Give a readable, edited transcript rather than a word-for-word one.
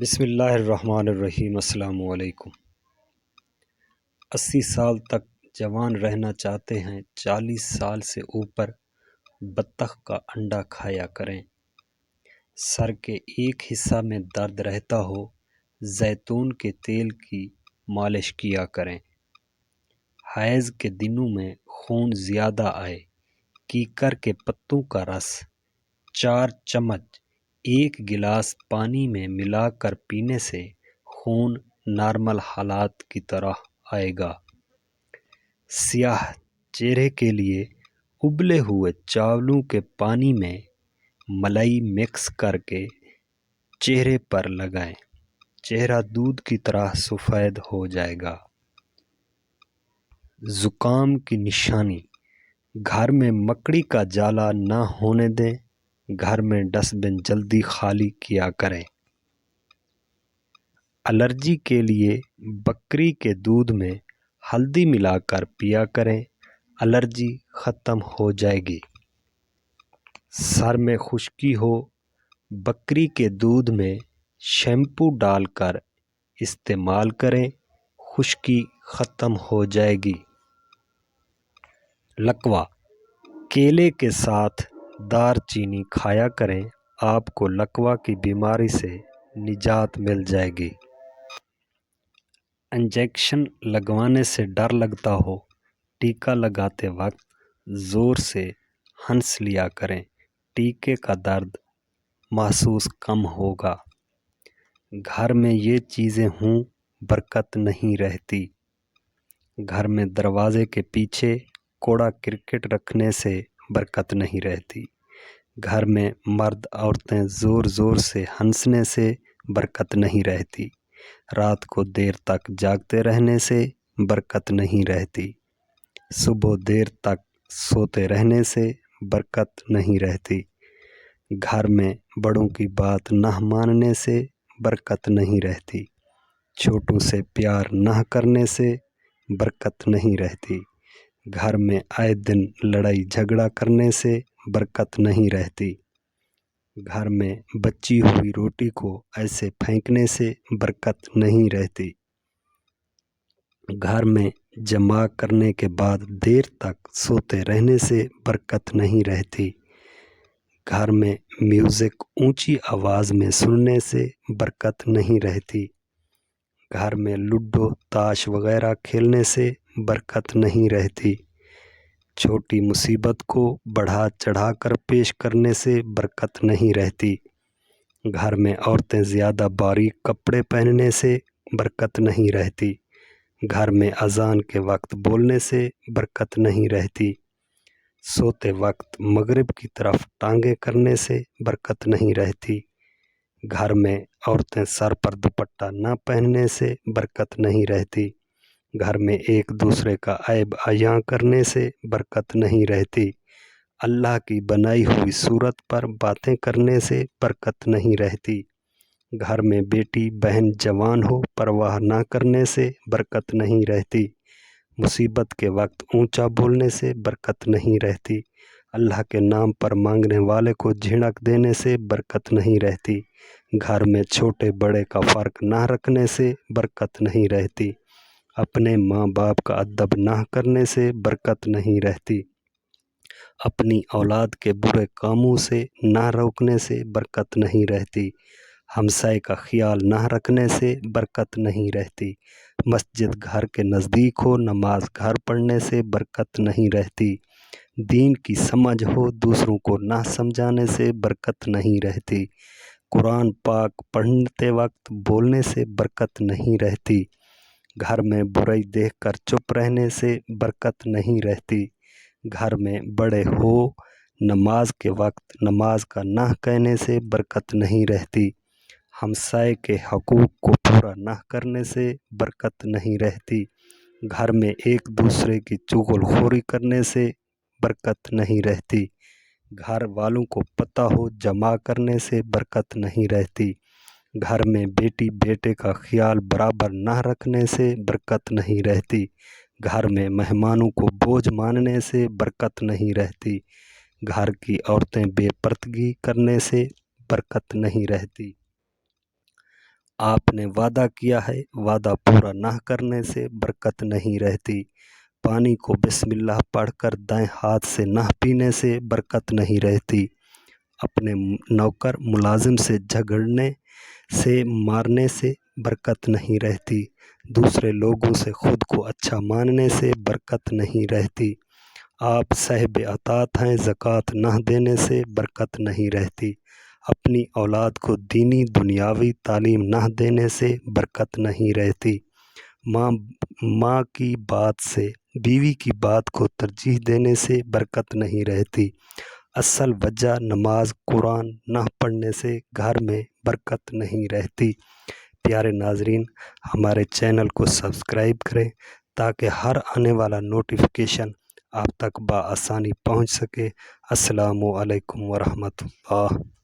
بسم اللہ الرحمن الرحیم۔ السلام علیکم۔ 80 سال تک جوان رہنا چاہتے ہیں، 40 سال سے اوپر بطخ کا انڈا کھایا کریں۔ سر کے ایک حصہ میں درد رہتا ہو، زیتون کے تیل کی مالش کیا کریں۔ حیض کے دنوں میں خون زیادہ آئے، کیکر کے پتوں کا رس 4 چمچ 1 گلاس پانی میں ملا کر پینے سے خون نارمل حالات کی طرح آئے گا۔ سیاہ چہرے کے لیے ابلے ہوئے چاولوں کے پانی میں ملائی مکس کر کے چہرے پر لگائیں، چہرہ دودھ کی طرح سفید ہو جائے گا۔ زکام کی نشانی: گھر میں مکڑی کا جالا نہ ہونے دیں، گھر میں ڈسٹ بن جلدی خالی کیا کریں۔ الرجی کے لیے بکری کے دودھ میں ہلدی ملا کر پیا کریں، الرجی ختم ہو جائے گی۔ سر میں خشکی ہو، بکری کے دودھ میں شیمپو ڈال کر استعمال کریں، خشکی ختم ہو جائے گی۔ لکوہ: کیلے کے ساتھ دار چینی کھایا کریں، آپ کو لکوہ کی بیماری سے نجات مل جائے گی۔ انجیکشن لگوانے سے ڈر لگتا ہو، ٹیکہ لگاتے وقت زور سے ہنس لیا کریں، ٹیکے کا درد محسوس کم ہوگا۔ گھر میں یہ چیزیں ہوں، برکت نہیں رہتی۔ گھر میں دروازے کے پیچھے کوڑا کرکٹ رکھنے سے برکت نہیں رہتی۔ گھر میں مرد عورتیں زور زور سے ہنسنے سے برکت نہیں رہتی۔ رات کو دیر تک جاگتے رہنے سے برکت نہیں رہتی۔ صبح دیر تک سوتے رہنے سے برکت نہیں رہتی۔ گھر میں بڑوں کی بات نہ ماننے سے برکت نہیں رہتی۔ چھوٹوں سے پیار نہ کرنے سے برکت نہیں رہتی۔ گھر میں آئے دن لڑائی جھگڑا کرنے سے برکت نہیں رہتی۔ گھر میں بچی ہوئی روٹی کو ایسے پھینکنے سے برکت نہیں رہتی۔ گھر میں جمع کرنے کے بعد دیر تک سوتے رہنے سے برکت نہیں رہتی۔ گھر میں میوزک اونچی آواز میں سننے سے برکت نہیں رہتی۔ گھر میں لوڈو تاش وغیرہ کھیلنے سے برکت نہیں رہتی۔ چھوٹی مصیبت کو بڑھا چڑھا کر پیش کرنے سے برکت نہیں رہتی۔ گھر میں عورتیں زیادہ باریک کپڑے پہننے سے برکت نہیں رہتی۔ گھر میں اذان کے وقت بولنے سے برکت نہیں رہتی۔ سوتے وقت مغرب کی طرف ٹانگیں کرنے سے برکت نہیں رہتی۔ گھر میں عورتیں سر پر دوپٹہ نہ پہننے سے برکت نہیں رہتی۔ گھر میں ایک دوسرے کا عیب عیاں کرنے سے برکت نہیں رہتی۔ اللہ کی بنائی ہوئی صورت پر باتیں کرنے سے برکت نہیں رہتی۔ گھر میں بیٹی بہن جوان ہو، پرواہ نہ کرنے سے برکت نہیں رہتی۔ مصیبت کے وقت اونچا بولنے سے برکت نہیں رہتی۔ اللہ کے نام پر مانگنے والے کو جھڑک دینے سے برکت نہیں رہتی۔ گھر میں چھوٹے بڑے کا فرق نہ رکھنے سے برکت نہیں رہتی۔ اپنے ماں باپ کا ادب نہ کرنے سے برکت نہیں رہتی۔ اپنی اولاد کے برے کاموں سے نہ روکنے سے برکت نہیں رہتی۔ ہمسائے کا خیال نہ رکھنے سے برکت نہیں رہتی۔ مسجد گھر کے نزدیک ہو، نماز گھر پڑھنے سے برکت نہیں رہتی۔ دین کی سمجھ ہو، دوسروں کو نہ سمجھانے سے برکت نہیں رہتی۔ قرآن پاک پڑھتے وقت بولنے سے برکت نہیں رہتی۔ گھر میں برائی دیکھ کر چپ رہنے سے برکت نہیں رہتی۔ گھر میں بڑے ہو، نماز کے وقت نماز کا نہ کہنے سے برکت نہیں رہتی۔ ہمسائے کے حقوق کو پورا نہ کرنے سے برکت نہیں رہتی۔ گھر میں ایک دوسرے کی چغل خوری کرنے سے برکت نہیں رہتی۔ گھر والوں کو پتہ ہو، جمع کرنے سے برکت نہیں رہتی۔ گھر میں بیٹی بیٹے کا خیال برابر نہ رکھنے سے برکت نہیں رہتی۔ گھر میں مہمانوں کو بوجھ ماننے سے برکت نہیں رہتی۔ گھر کی عورتیں بے پردگی کرنے سے برکت نہیں رہتی۔ آپ نے وعدہ کیا ہے، وعدہ پورا نہ کرنے سے برکت نہیں رہتی۔ پانی کو بسم اللہ پڑھ کر دائیں ہاتھ سے نہ پینے سے برکت نہیں رہتی۔ اپنے نوکر ملازم سے جھگڑنے سے مارنے سے برکت نہیں رہتی۔ دوسرے لوگوں سے خود کو اچھا ماننے سے برکت نہیں رہتی۔ آپ صاحب اطاعت ہیں، زکوٰۃ نہ دینے سے برکت نہیں رہتی۔ اپنی اولاد کو دینی دنیاوی تعلیم نہ دینے سے برکت نہیں رہتی۔ ماں کی بات سے بیوی کی بات کو ترجیح دینے سے برکت نہیں رہتی۔ اصل وجہ نماز قرآن نہ پڑھنے سے گھر میں برکت نہیں رہتی۔ پیارے ناظرین، ہمارے چینل کو سبسکرائب کریں تاکہ ہر آنے والا نوٹیفیکیشن آپ تک بآسانی پہنچ سکے۔ السلام علیکم ورحمۃ اللہ۔